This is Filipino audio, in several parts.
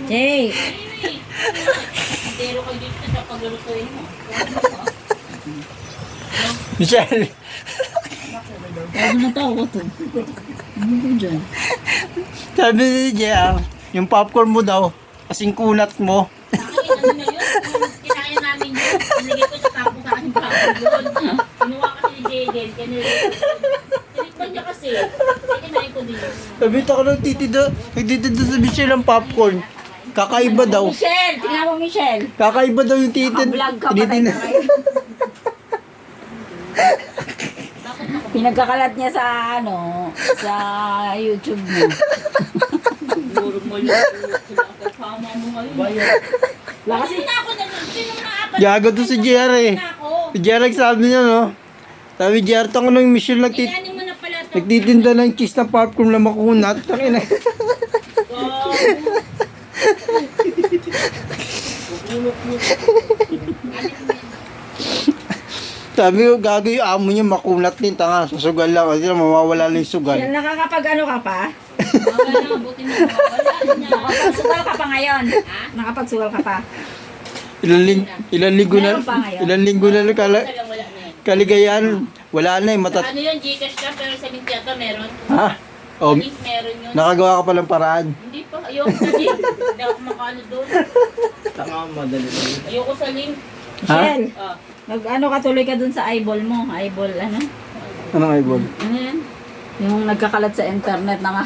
Jay! Pero kayo dito sa paglulutuin mo. Michelle, Bago na tao ko to. Ano ko dyan? sabi ni Jia, yung popcorn mo daw, kasing kunat mo. Akin, ano na yun? Yung kinaya namin yun. Sinigay ko sa tapo sa aking tapo yun. Kinuha kasi ni Jaden. Tinikman niya kasi. Kaya kinain ko din. Sabi ko nagtitinda sa Michelle ang popcorn. Kakaiba daw. Michelle! Tingnan mo, Michelle! Kakaiba daw yung titin. Naka-vlog ka, patay ka kayo. Pinagkakalat niya sa sa YouTube mo. Siguro mo yun. Kasama mo ngayon. Lakas Kasi na ako na nun. Sino maapat? Gago to si JR eh. Na ako. Si JR sabi niya no. Sabi JR, tango ng Michelle Kinanin mo na pala ito. nagtitinda ng cheese na popcorn na makunat. Tangina. Sabi ko, gago yung amo niya makunat din. Tanga, susugal lang. Kasi mawawala lang yung sugal. Yan, nakakapag-ano ka pa? Wala, buti na wala niya. Nakapagsugal ka pa ngayon? Ha? Nakapagsugal ka pa? Ilan linggo na, Meron pa ngayon? ilan linggo na Wala na yan. kaligayan. Wala na eh, matat... Ano yun, Gcash ka, pero sa Mint yata meron. Ha? Sa Oh, Mint meron yun. nakagawa ka palang paraan. Hindi pa, ayoko sa link. Hindi ako makano doon. Ayoko sa link. Michelle, Ah, nag-ano ka tuloy ka dun sa eyeball mo? Eyeball, ano? Anong eyeball? Ano yan? Yung nagkakalat sa internet na nga,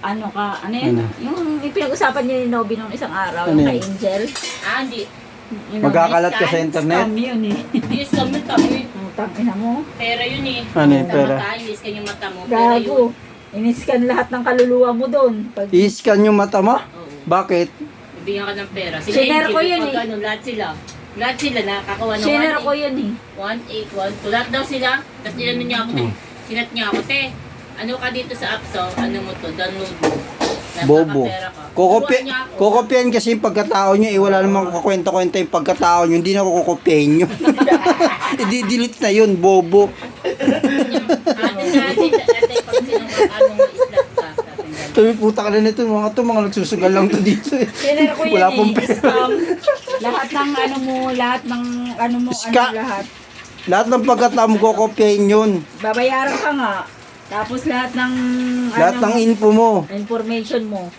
ano ka, ano yan? Ano? Yung pinag-usapan niya ni Nobby nung isang araw, Ano yung yan? kay Angel. hindi. Yung Magkakalat ka sa scam, internet? Scam yun eh. Hindi scam yun, tamo eh. Utang ina mo. Pera yun eh. Ano yung Sa pera? mata, hindi scan yung mata mo. Pera yun. Gago. Iniscan lahat ng kaluluwa mo doon. Pag I-scan yung mata mo? Oo. Bakit? Bibigyan ka ng pera. Sila Shiner Angel, ko yun pag eh. ano, lahat sila. Lahat sila nakakakuha ng share ko yun eh. 1812. Lahat daw sila. Tapos nilaman niya ako, te. Sinat niya ako, te. Ano ka dito sa app, so ano mo to, download mo. Bobo. Napakapera ka. Kukopi Turuan niya ako. kukopian kasi yung pagkatao nyo, eh wala namang kakwenta-kwenta yung pagkatao nyo, hindi na kukopian nyo. I-delete na yun, bobo. Ate, pag sinumakaan mo islat ka. sabi nga. Sabi, puta ka na nito, mga nagsusugal lang to dito eh. Share ko yun Wala eh. pong pera. Scam. Lahat ng ano mo, lahat ng ano mo, Ska- ano lahat. Lahat ng pagkatao mo, kukopian yun. Babayaran ka nga. Tapos lahat ng Lahat ng info mo. information mo.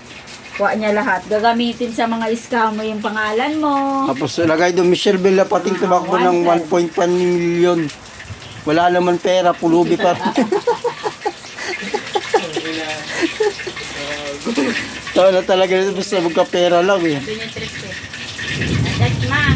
Kuha niya lahat. Gagamitin sa mga scam mo yung pangalan mo. Tapos lagay doon, Michelle Bella pating tumakbo ng 1.1 million. Wala naman pera, pulubi pa rin. Tawa na talaga nito, basta magkapera lang eh. Doon yung tricks eh. That's ma.